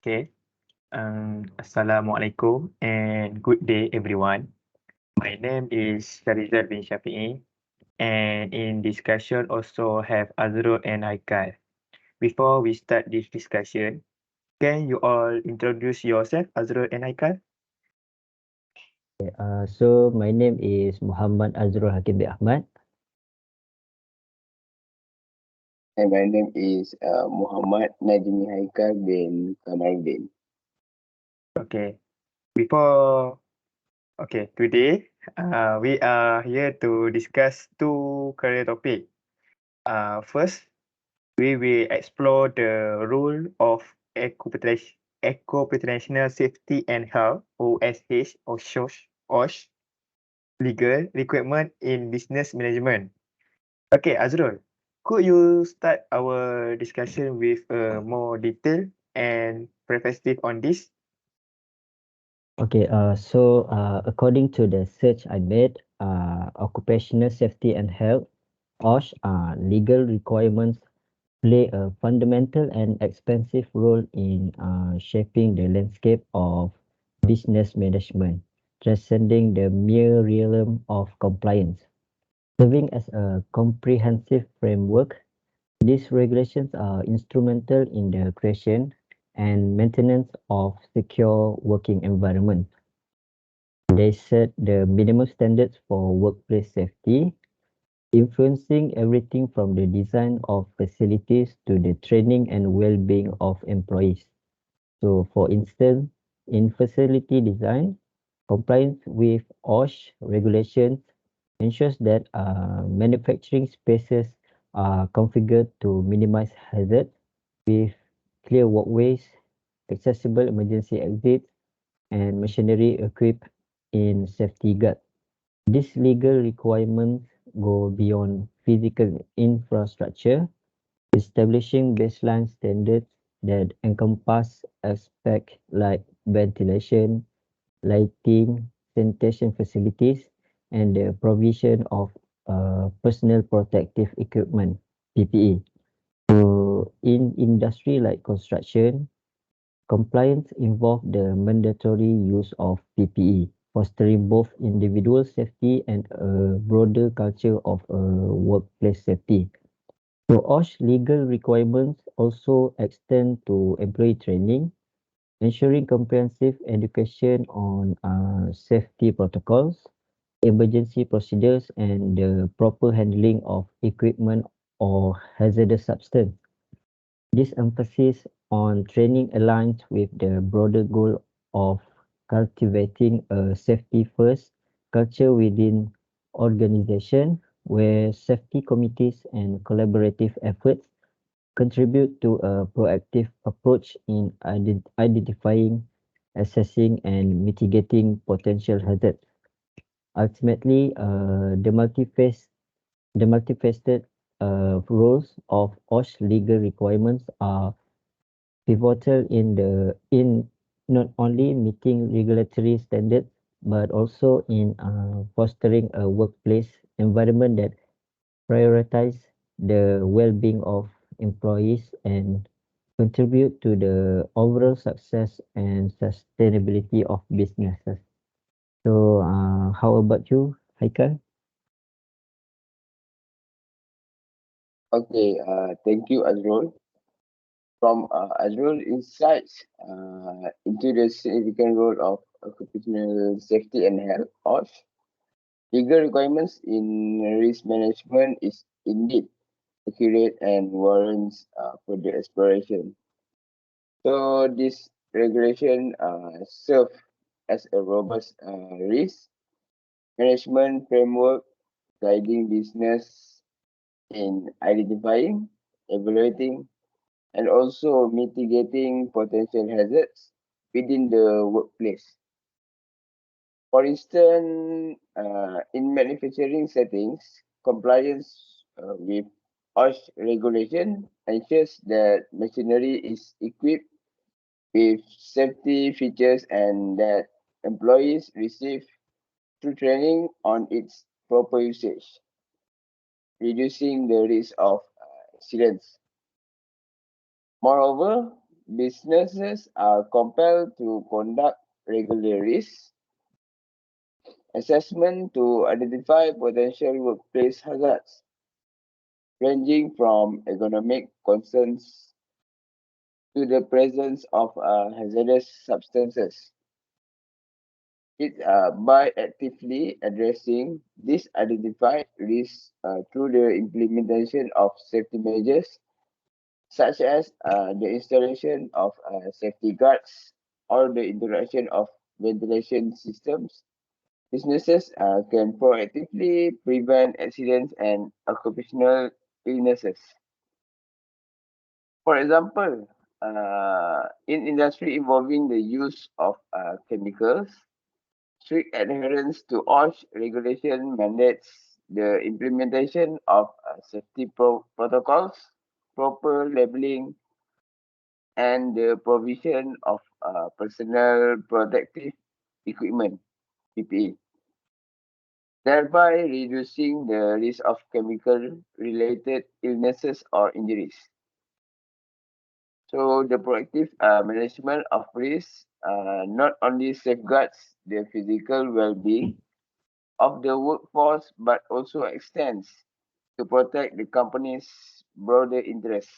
Okay. Assalamualaikum and good day, everyone. My name is SHARIZAL bin Shafie, and in discussion also have Azrul and HAIQAL. Before we start this discussion, can you all introduce yourself, Azrul and HAIQAL? So my name is Muhammad Azrul Hakim bin Ahmad. And my name is Muhammad NAJMI HAIQAL bin KAMARUDDIN. Okay. Before, today we are here to discuss two career topic. First, we will explore the role of occupational safety and health (OSH) or OSH legal requirement in business management. Okay, Azrul, could you start our discussion with a more detailed and perspective on this? According to the search I made, occupational safety and health (OSH) legal requirements play a fundamental and expansive role in shaping the landscape of business management, transcending the mere realm of compliance. Serving as a comprehensive framework, these regulations are instrumental in the creation and maintenance of secure working environments. They set the minimum standards for workplace safety, influencing everything from the design of facilities to the training and well-being of employees. So, for instance, in facility design, compliance with OSH regulations ensures that manufacturing spaces are configured to minimize hazards with clear walkways, accessible emergency exits, and machinery equipped in safety guards. These legal requirements go beyond physical infrastructure, establishing baseline standards that encompass aspects like ventilation, lighting, sanitation facilities, and the provision of personal protective equipment (PPE). So, in industry like construction, compliance involves the mandatory use of PPE, fostering both individual safety and a broader culture of workplace safety. So, OSH legal requirements also extend to employee training, ensuring comprehensive education on safety protocols, emergency procedures, and the proper handling of equipment or hazardous substance. This emphasis on training aligns with the broader goal of cultivating a safety-first culture within organization where safety committees and collaborative efforts contribute to a proactive approach in identifying, assessing, and mitigating potential hazards. Ultimately, the multifaceted roles of OSH legal requirements are pivotal in not only meeting regulatory standards but also in fostering a workplace environment that prioritize the well-being of employees and contribute to the overall success and sustainability of businesses. So, how about you, Haikal? Okay, thank you, Azrul. From Azrul insights into the significant role of occupational safety and health, OSH, legal requirements in risk management is indeed accurate and warrants further exploration. So this regulation serve as a robust risk management framework guiding business in identifying, evaluating, and also mitigating potential hazards within the workplace. For instance, in manufacturing settings, compliance with OSH regulation ensures that machinery is equipped with safety features and that employees receive through training on its proper usage, reducing the risk of accidents. Moreover, businesses are compelled to conduct regular risk assessment to identify potential workplace hazards, ranging from economic concerns to the presence of hazardous substances. By actively addressing these identified risks through the implementation of safety measures, such as the installation of safety guards or the introduction of ventilation systems, businesses can proactively prevent accidents and occupational illnesses. For example, in industry involving the use of chemicals, strict adherence to OSH regulation mandates the implementation of safety protocols, proper labeling, and the provision of personal protective equipment, PPE, thereby reducing the risk of chemical-related illnesses or injuries. So the proactive management of risk not only safeguards the physical well-being of the workforce, but also extends to protect the company's broader interests.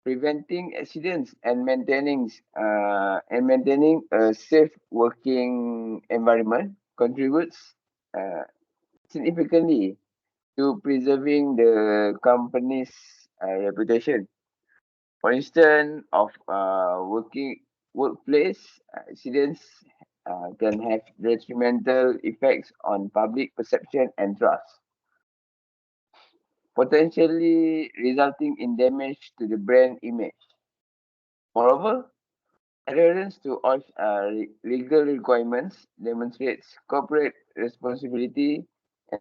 Preventing accidents and maintaining a safe working environment contributes uh, significantly to preserving the company's reputation. For instance, of workplace accidents can have detrimental effects on public perception and trust, potentially resulting in damage to the brand image. Moreover, adherence to all legal requirements demonstrates corporate responsibility,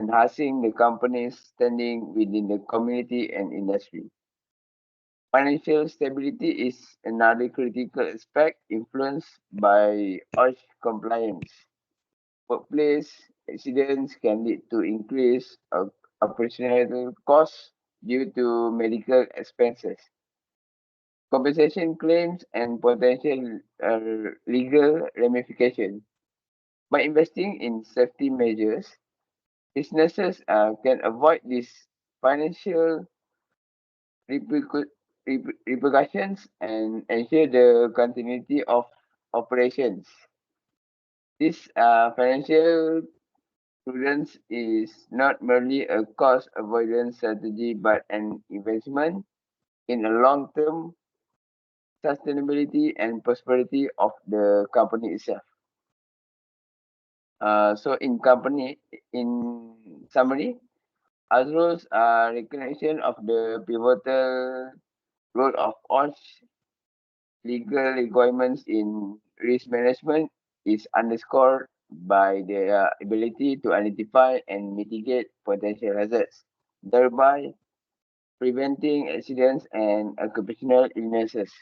enhancing the company's standing within the community and industry. Financial stability is another critical aspect influenced by OSH compliance. Workplace accidents can lead to increased operational costs due to medical expenses, compensation claims, and potential legal ramifications. By investing in safety measures, businesses can avoid these financial repercussions and ensure the continuity of operations. This financial prudence is not merely a cost avoidance strategy but an investment in a long-term sustainability and prosperity of the company itself. In summary, Azrul's recognition of the pivotal role of OSH legal requirements in risk management is underscored by their ability to identify and mitigate potential hazards, thereby preventing accidents and occupational illnesses.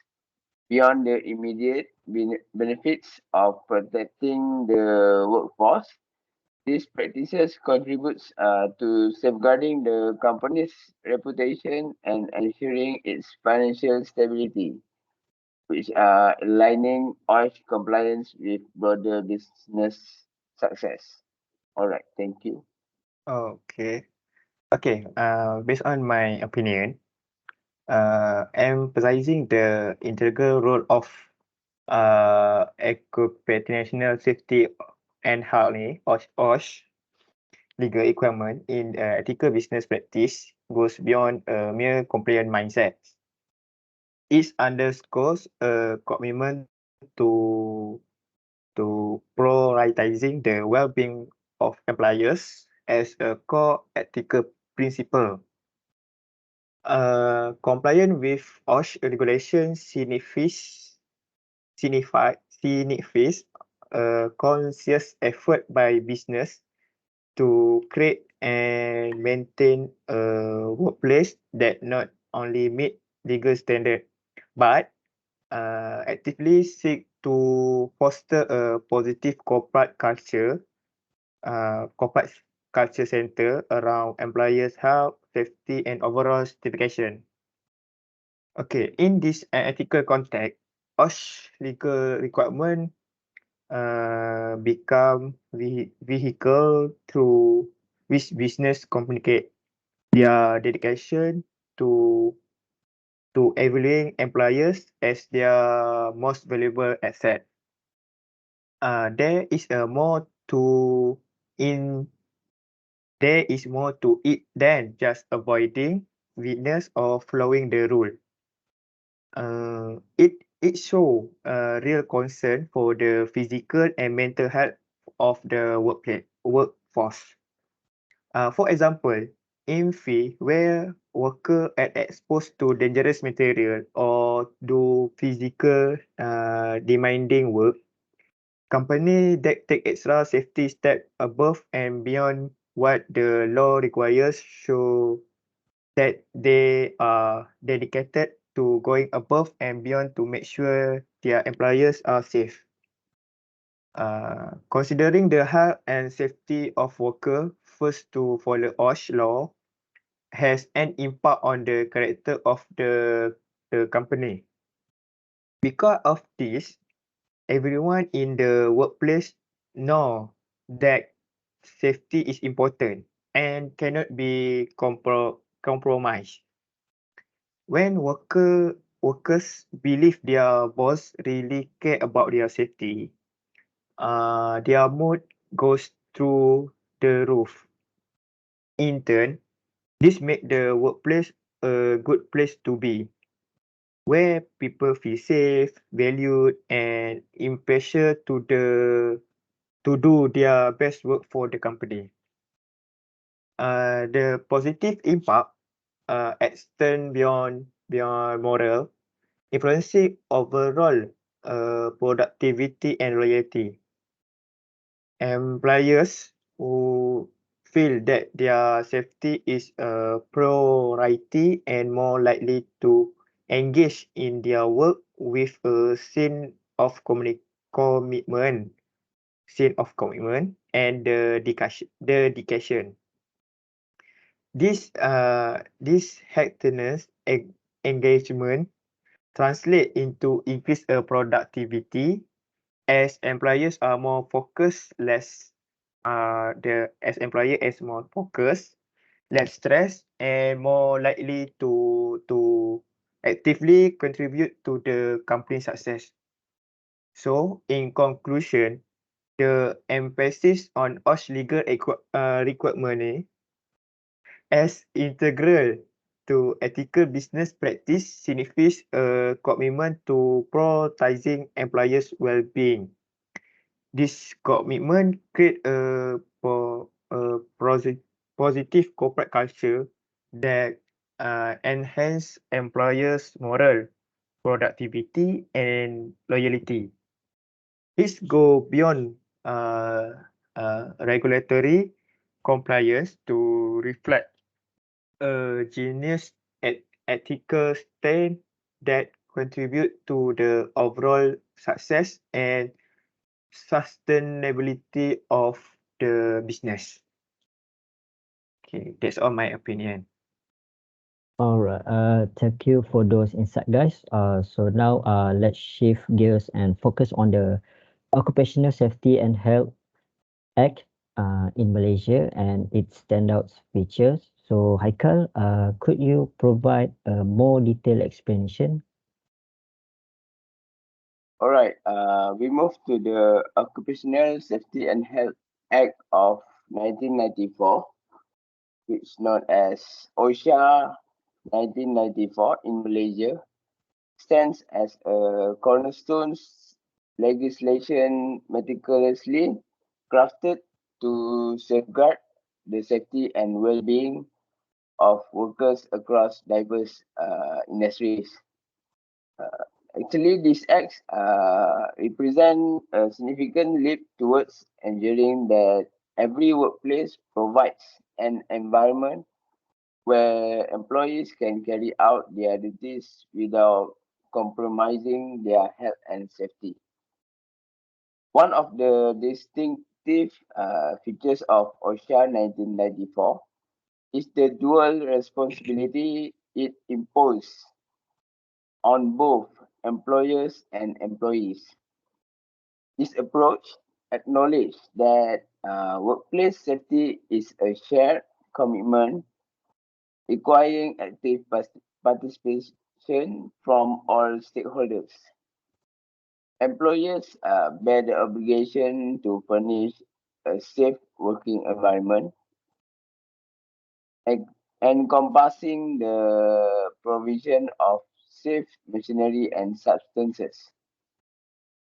Beyond the immediate benefits of protecting the workforce, these practices contributes to safeguarding the company's reputation and ensuring its financial stability, which are aligning OSH compliance with broader business success. All right, thank you. Okay. Okay. Based on my opinion, emphasizing the integral role of occupational safety and health ni, OSH, legal requirement in ethical business practice goes beyond a mere compliant mindset. It underscores a commitment to prioritizing the well-being of employers as a core ethical principle. Compliance with OSH regulations signifies a conscious effort by business to create and maintain a workplace that not only meet legal standard but actively seek to foster a positive corporate culture center around employers' health, safety, and overall certification. Okay, in this ethical context, OSH legal requirement become vehicle through which business communicate their dedication to evaluating employers as their most valuable asset. There is a more to in there is more to it than just avoiding witness or following the rule. It show real concern for the physical and mental health of the workforce. For example, in field where worker are exposed to dangerous material or do physical demanding work, company that take extra safety step above and beyond what the law requires show that they are dedicated to going above and beyond to make sure their employers are safe. Considering the health and safety of worker, first to follow OSH law has an impact on the character of the company. Because of this, everyone in the workplace know that safety is important and cannot be compromised. When workers believe their boss really care about their safety, their mood goes through the roof. In turn, this make the workplace a good place to be, where people feel safe, valued, and impatient to do their best work for the company. The positive impact extend beyond moral, influencing overall productivity and loyalty. Employers who feel that their safety is a priority and more likely to engage in their work with a commitment, and the dedication. This heightened engagement translate into increased productivity as employers are more focused, less stressed, and more likely to actively contribute to the company success. So, in conclusion, the emphasis on OSH legal requirement as integral to ethical business practice signifies a commitment to prioritizing employers' well-being. This commitment create a positive corporate culture that enhance employers' moral, productivity, and loyalty. This go beyond regulatory compliance to reflect a genius ethical stand that contribute to the overall success and sustainability of the business. Okay, that's all my opinion. All right. Thank you for those insight, guys. So now let's shift gears and focus on the Occupational Safety and Health Act in Malaysia and its standout features. So, Haikal, could you provide a more detailed explanation? All right. We move to the Occupational Safety and Health Act of 1994, which known as OSHA 1994 in Malaysia, stands as a cornerstone legislation meticulously crafted to safeguard the safety and well-being of workers across diverse industries. Uh, Actually, these acts represent a significant leap towards ensuring that every workplace provides an environment where employees can carry out their duties without compromising their health and safety. One of the distinctive features of OSHA 1994 is the dual responsibility it imposes. on both employers and employees. This approach acknowledges that workplace safety is a shared commitment requiring active participation from all stakeholders. Employers bear the obligation to furnish a safe working environment en- encompassing the provision of safe machinery and substances.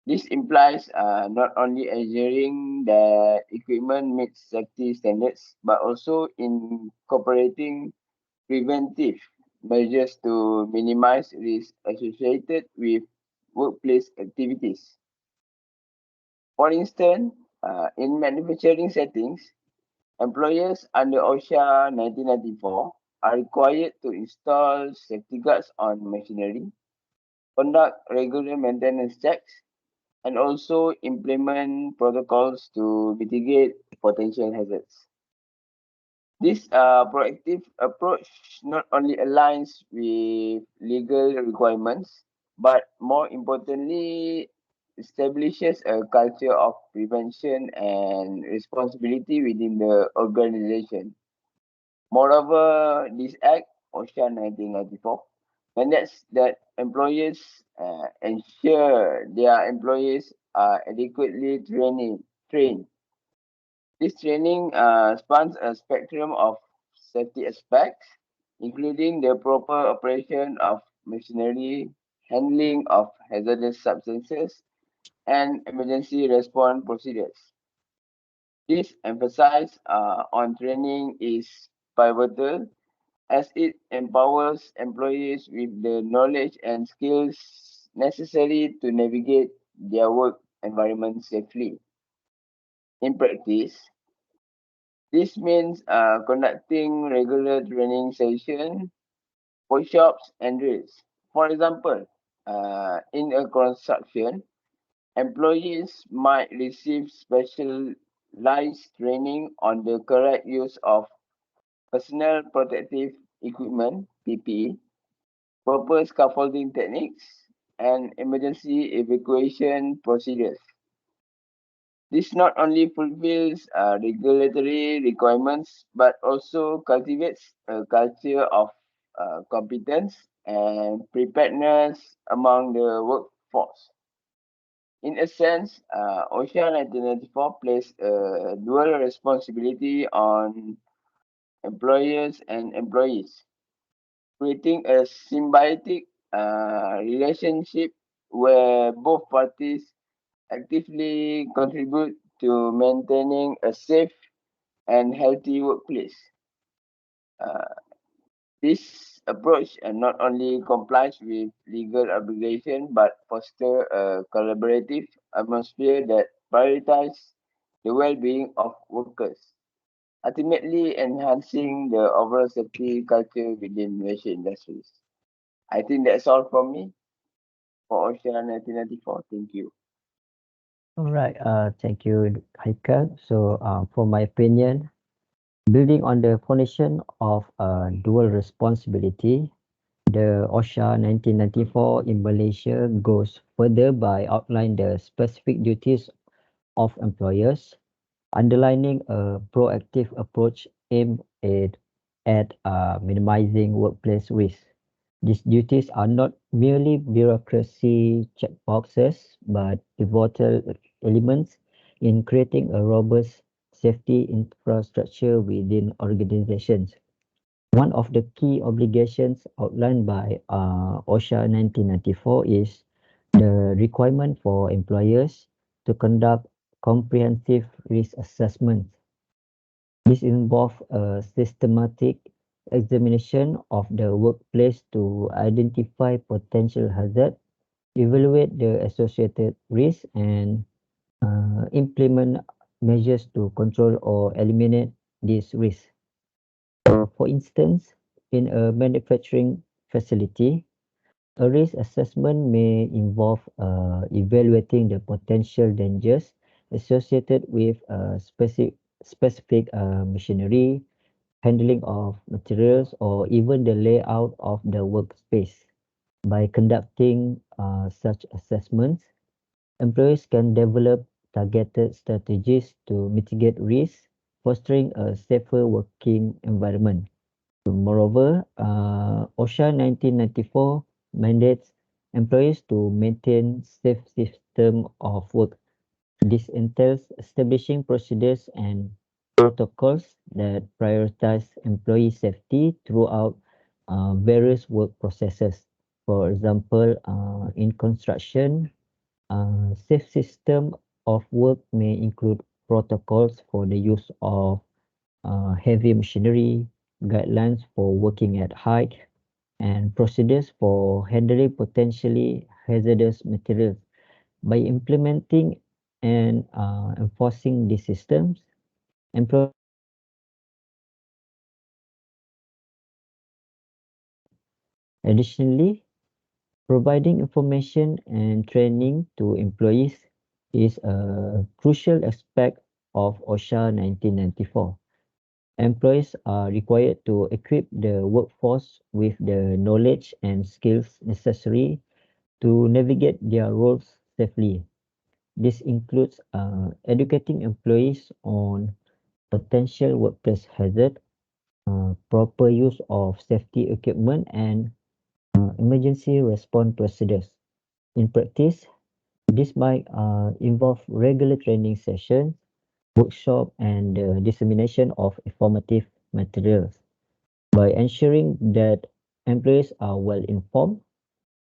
This implies not only ensuring that equipment meets safety standards, but also incorporating preventive measures to minimize risks associated with workplace activities. For instance, in manufacturing settings, employers under OSHA 1994 are required to install safety guards on machinery, conduct regular maintenance checks, and also implement protocols to mitigate potential hazards. This proactive approach not only aligns with legal requirements, but more importantly, establishes a culture of prevention and responsibility within the organization. Moreover, this act, OSHA 1994, mandates that employers ensure their employees are adequately trained. This training spans a spectrum of safety aspects, including the proper operation of machinery, handling of hazardous substances, and emergency response procedures. This emphasis on training is pivotal as it empowers employees with the knowledge and skills necessary to navigate their work environment safely. In practice, this means conducting regular training sessions, workshops, and drills. For example, in a construction, employees might receive specialized training on the correct use of personal protective equipment (PPE), proper scaffolding techniques, and emergency evacuation procedures. This not only fulfills regulatory requirements but also cultivates a culture of competence and preparedness among the workforce. In a sense, OSHA 1994 places a dual responsibility on employers and employees, creating a symbiotic relationship where both parties actively contribute to maintaining a safe and healthy workplace. Uh, this approach not only complies with legal obligation but foster a collaborative atmosphere that prioritizes the well-being of workers, ultimately enhancing the overall safety culture within Malaysian industries. I think that's all from me for OSHA 1994. Thank you. All right. Thank you, Haikal. So, for my opinion, building on the foundation of dual responsibility, the OSHA 1994 in Malaysia goes further by outlining the specific duties of employers, underlining a proactive approach aimed at minimizing workplace risk. These duties are not merely bureaucracy checkboxes, but pivotal elements in creating a robust safety infrastructure within organizations. One of the key obligations outlined by OSHA 1994 is the requirement for employers to conduct comprehensive risk assessments. This involves a systematic examination of the workplace to identify potential hazards, evaluate the associated risks, and implement measures to control or eliminate these risks. For instance, in a manufacturing facility, a risk assessment may involve evaluating the potential dangers associated with specific machinery, handling of materials, or even the layout of the workspace. By conducting such assessments, employees can develop targeted strategies to mitigate risks, fostering a safer working environment. Moreover, OSHA 1994 mandates employees to maintain safe system of work. This entails establishing procedures and protocols that prioritize employee safety throughout various work processes. For example, in construction, safe system of work may include protocols for the use of heavy machinery, guidelines for working at height, and procedures for handling potentially hazardous materials. By implementing and enforcing these systems, employees additionally providing information and training to employees is a crucial aspect of OSHA 1994. Employees are required to equip the workforce with the knowledge and skills necessary to navigate their roles safely. This includes educating employees on potential workplace hazard, proper use of safety equipment, and emergency response procedures. In practice, this might involve regular training sessions, workshop, and dissemination of informative materials. By ensuring that employees are well informed,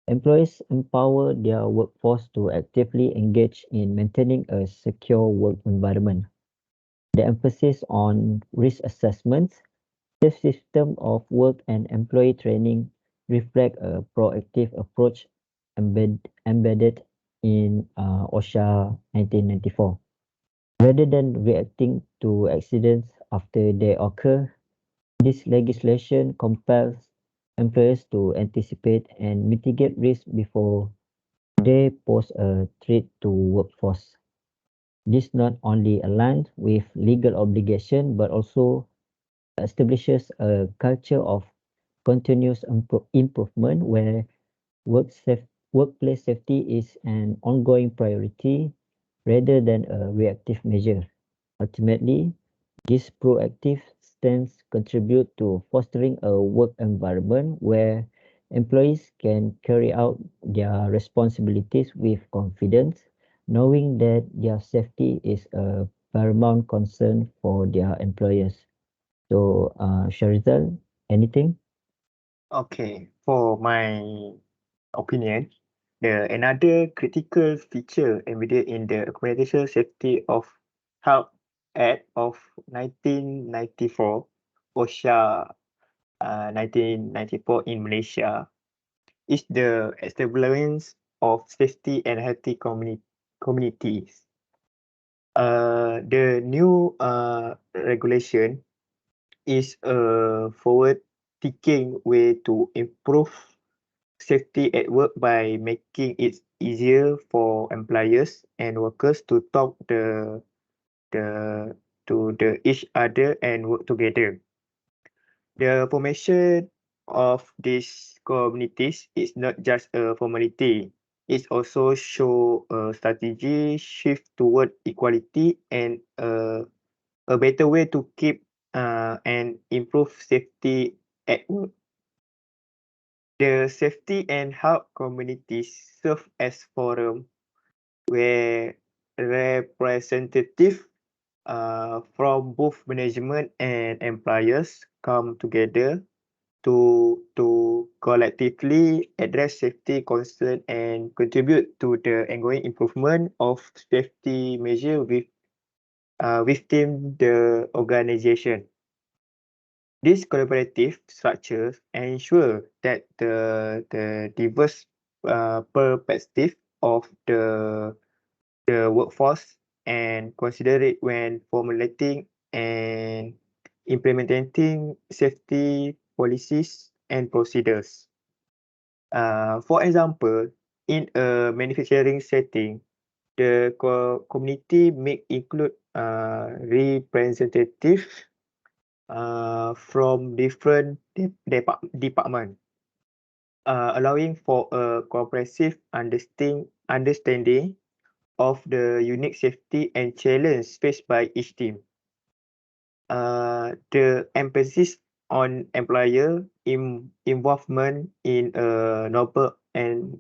employees empower their workforce to actively engage in maintaining a secure work environment. The emphasis on risk assessments, safe system of work, and employee training reflect a proactive approach embedded in OSHA 1994. Rather than reacting to accidents after they occur, this legislation compels employers to anticipate and mitigate risk before they pose a threat to workforce. This not only aligns with legal obligation but also establishes a culture of continuous improvement where workplace safety is an ongoing priority rather than a reactive measure. Ultimately, this proactive stance contribute to fostering a work environment where employees can carry out their responsibilities with confidence, knowing that their safety is a paramount concern for their employers. So, Sharizal, anything? Okay, for my opinion, the another critical feature embedded in the Occupational Safety of Health Act of 1994, OSHA 1994 in Malaysia, is the establishment of safety and healthy communities. The new regulation is a forward-thinking way to improve safety at work by making it easier for employers and workers to talk the to the each other and work together. The formation of these communities is not just a formality. It also show a strategy shift toward equality and a better way to keep and improve safety at work. The safety and health communities serve as forum where representatives from both management and employers come together to collectively address safety concern and contribute to the ongoing improvement of safety measure within the organization. These collaborative structures ensure that the diverse perspective of the workforce and consider it when formulating and implementing safety policies and procedures. For example, in a manufacturing setting, the community may include representative from different department, allowing for a comprehensive understanding of the unique safety and challenge faced by each team. The emphasis on employer involvement in a noble and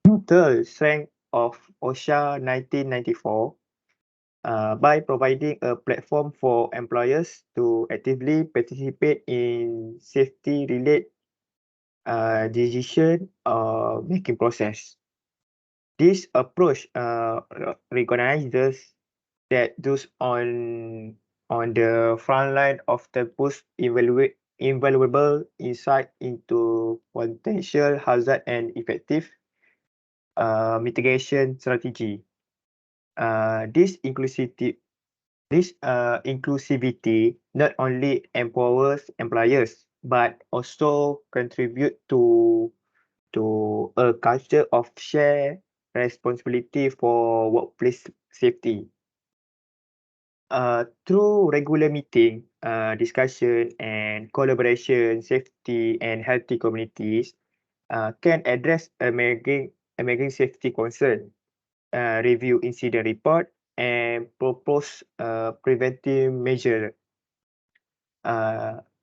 brutal strength of OSHA 1994 by providing a platform for employers to actively participate in safety-related decision making process. This approach recognizes that those on the front line often push invaluable insight into potential hazard and effective mitigation strategy. This inclusivity not only empowers employers but also contribute to a culture of shared responsibility for workplace safety. Through regular meeting, discussion and collaboration, safety and healthy communities can address emerging safety concern, review incident report, and propose preventive measure.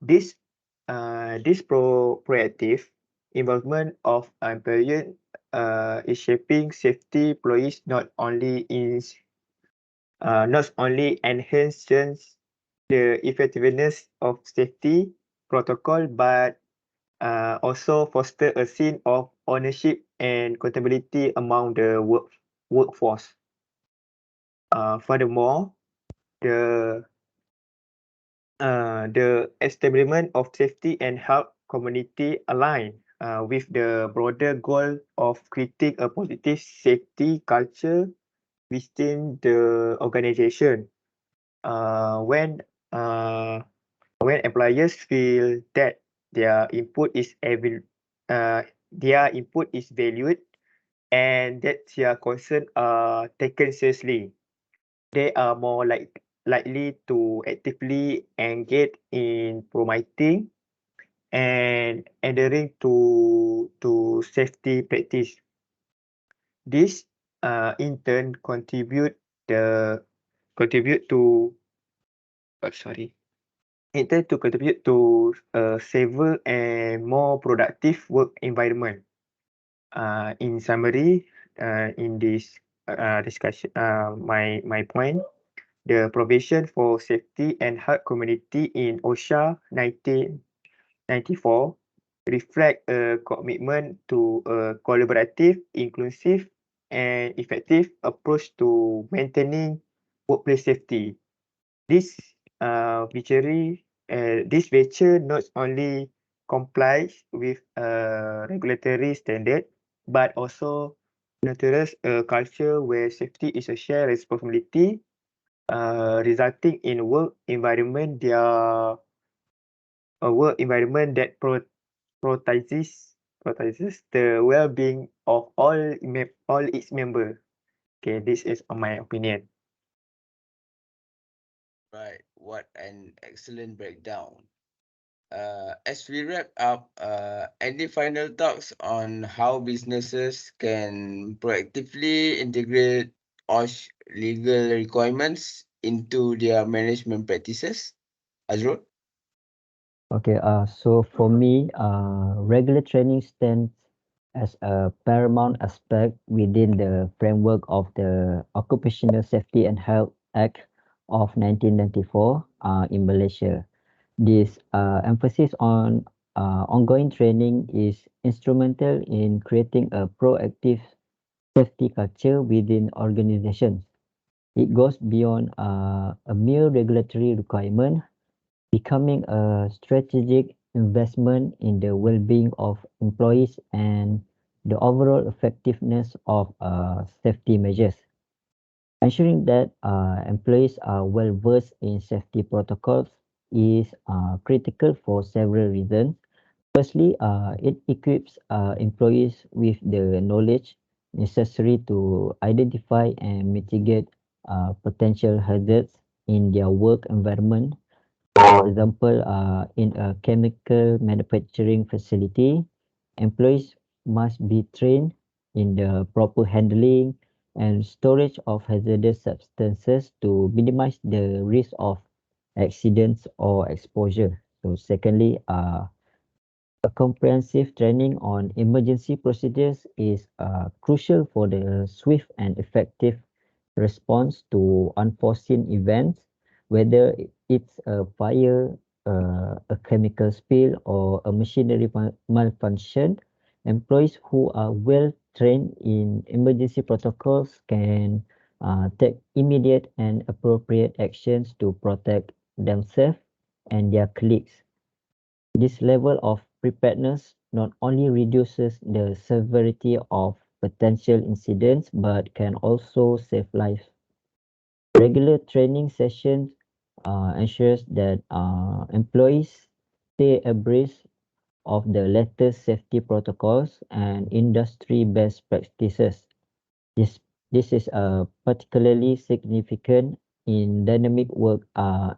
This proactive involvement of employee is shaping safety employees not only enhances the effectiveness of safety protocol but also foster a sense of ownership and accountability among the workforce. Furthermore, the the establishment of safety and health community align with the broader goal of creating a positive safety culture within the organization. Uh, when uh, when employers feel that their input is valued and that their concern are taken seriously, they are more likely to actively engage in promoting and adhering to safety practice. This in turn the contribute to sorry in turn to contribute to a safer and more productive work environment. In summary, in this discussion, my point, the provision for safety and health community in OSHA 1994 reflect a commitment to a collaborative, inclusive, and effective approach to maintaining workplace safety. This this venture not only complies with regulatory standard, but also nurtures a culture where safety is a shared responsibility, resulting in a work environment that prioritizes the well-being of all its members. Okay, this is my opinion. Right, what an excellent breakdown. As we wrap up, any final thoughts on how businesses can proactively integrate OSH legal requirements into their management practices? Azrul? Okay, so for me, regular training stands as a paramount aspect within the framework of the Occupational Safety and Health Act of 1994 in Malaysia. This emphasis on ongoing training is instrumental in creating a proactive safety culture within organizations. It goes beyond a mere regulatory requirement, becoming a strategic investment in the well-being of employees and the overall effectiveness of safety measures. Ensuring that employees are well versed in safety protocols is critical for several reasons. Firstly, it equips employees with the knowledge necessary to identify and mitigate potential hazards in their work environment. For example, in a chemical manufacturing facility, employees must be trained in the proper handling and storage of hazardous substances to minimize the risk of accidents or exposure. So secondly, a comprehensive training on emergency procedures is crucial for the swift and effective response to unforeseen events, whether it's a fire, a chemical spill, or a machinery malfunction. Employees who are well trained in emergency protocols can take immediate and appropriate actions to protect themselves and their colleagues. This level of preparedness not only reduces the severity of potential incidents but can also save lives. Regular training sessions ensures that employees stay abreast of the latest safety protocols and industry best practices. This this is particularly significant in dynamic work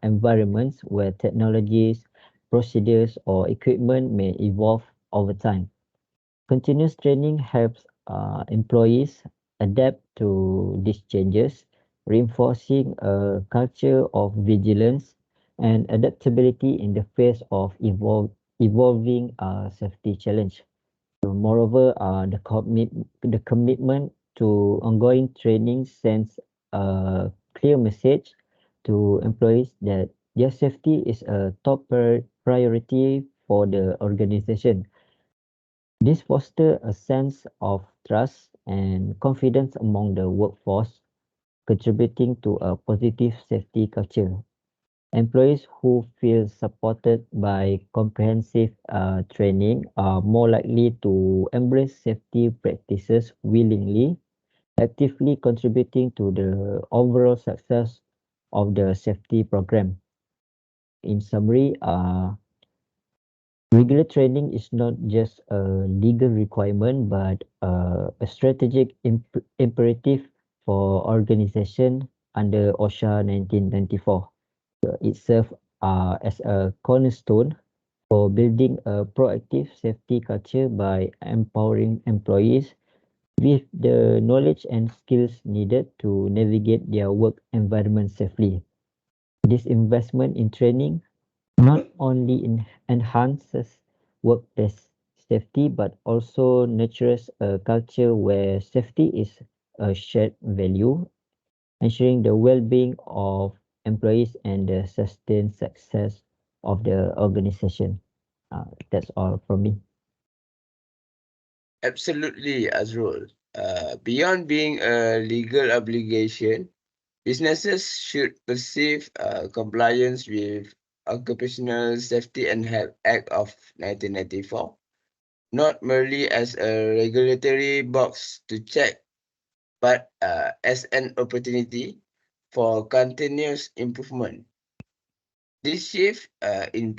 environments where technologies, procedures, or equipment may evolve over time. Continuous training helps employees adapt to these changes, reinforcing a culture of vigilance and adaptability in the face of evolving safety challenge. So moreover, the commitment to ongoing training sends a clear message to employees that their safety is a top priority for the organization. This fosters a sense of trust and confidence among the workforce, contributing to a positive safety culture. Employees who feel supported by comprehensive training are more likely to embrace safety practices willingly, actively contributing to the overall success of the safety program. In summary, regular training is not just a legal requirement but a strategic imperative for organization under OSHA 1994. It serves as a cornerstone for building a proactive safety culture by empowering employees with the knowledge and skills needed to navigate their work environment safely. This investment in training not only enhances workplace safety but also nurtures a culture where safety is a shared value, ensuring the well-being of employees and the sustained success of the organization. That's all from me. Absolutely, Azrul. Beyond being a legal obligation, businesses should perceive compliance with Occupational Safety and Health Act of 1994 not merely as a regulatory box to check, but as an opportunity for continuous improvement. This shift in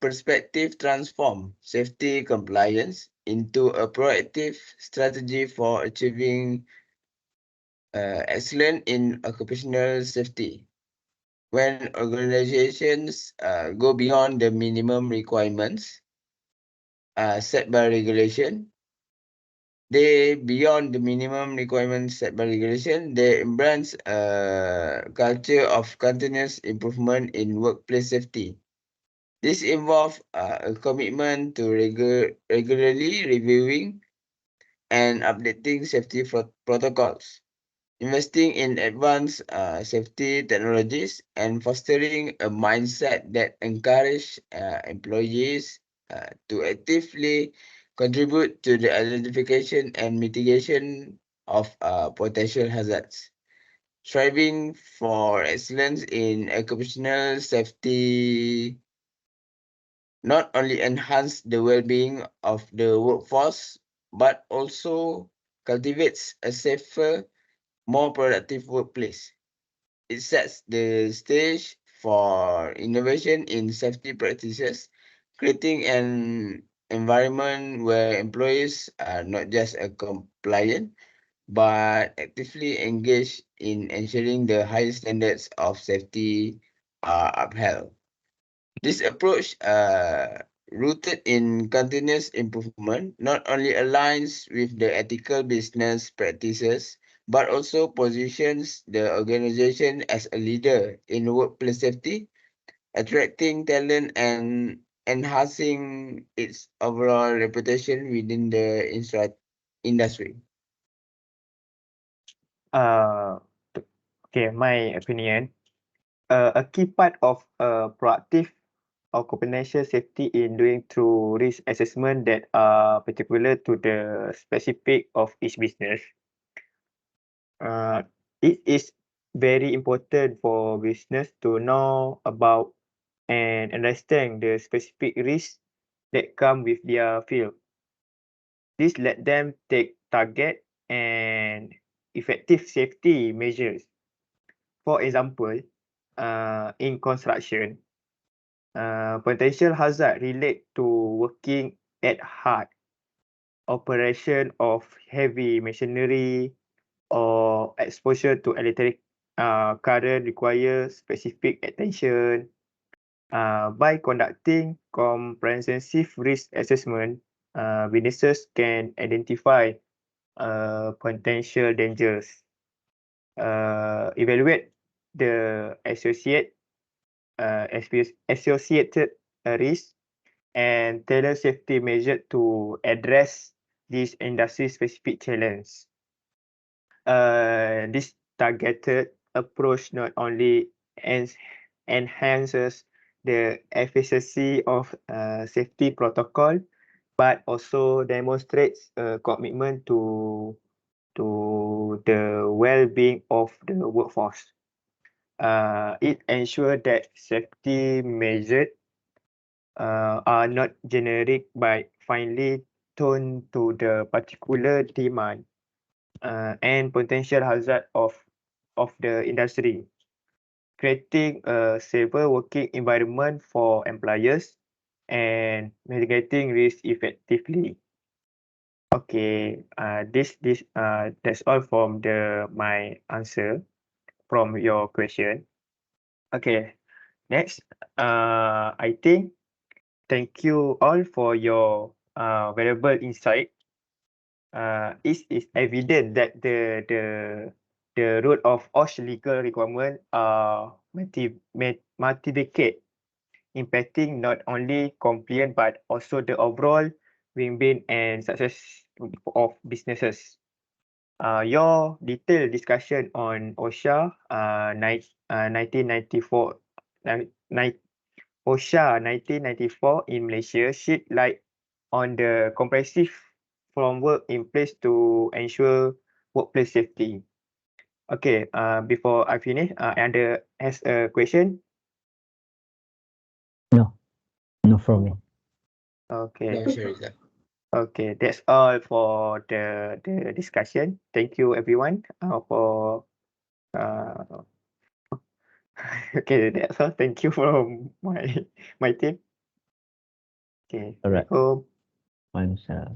perspective transform safety compliance into a proactive strategy for achieving excellence in occupational safety. When organizations go beyond the minimum requirements set by regulation, they beyond the minimum requirements set by regulation, they embrace a culture of continuous improvement in workplace safety. This involves a commitment to regularly reviewing and updating safety protocols, investing in advanced safety technologies, and fostering a mindset that encourage employees to actively contribute to the identification and mitigation of potential hazards. Striving for excellence in occupational safety not only enhance the well-being of the workforce, but also cultivates a safer, more productive workplace. It sets the stage for innovation in safety practices, creating an environment where employees are not just a compliant, but actively engaged in ensuring the highest standards of safety are upheld. This approach rooted in continuous improvement, not only aligns with the ethical business practices, but also positions the organization as a leader in workplace safety, attracting talent and enhancing its overall reputation within the industry. Uh, okay, my opinion. A key part of proactive occupational safety in doing through risk assessment that are particular to the specific of each business. Uh, it is very important for business to know about and understand the specific risks that come with their field. This let them take target and effective safety measures. For example, in construction, potential hazard relate to working at hard, operation of heavy machinery, or exposure to electric current requires specific attention. By conducting comprehensive risk assessment, businesses can identify potential dangers, evaluate the associated risks, and tailor safety measures to address this industry-specific challenge. This targeted approach not only enhances the efficiency of safety protocol, but also demonstrates a commitment to the well-being of the workforce. It ensures that safety measures are not generic but finely tuned to the particular demand and potential hazard of the industry, creating a safer working environment for employers and mitigating risk effectively. Okay, that's all from my answer from your question. Okay, next, I think thank you all for your valuable insight. It is evident that the role of OSH legal requirement are multi-decade, impacting not only compliance but also the overall well-being and success of businesses. Your detailed discussion on OSHA 1994 OSHA 1994 in Malaysia shed light on the comprehensive framework in place to ensure workplace safety. Okay, before I finish, Anda has a question? No, no from me. Okay, No, Sharizal. okay, that's all for the discussion. Thank you everyone for uh, okay, that's all. Thank you from my team. Okay, Alright, Assalamualaikum. Waalaikumsalam.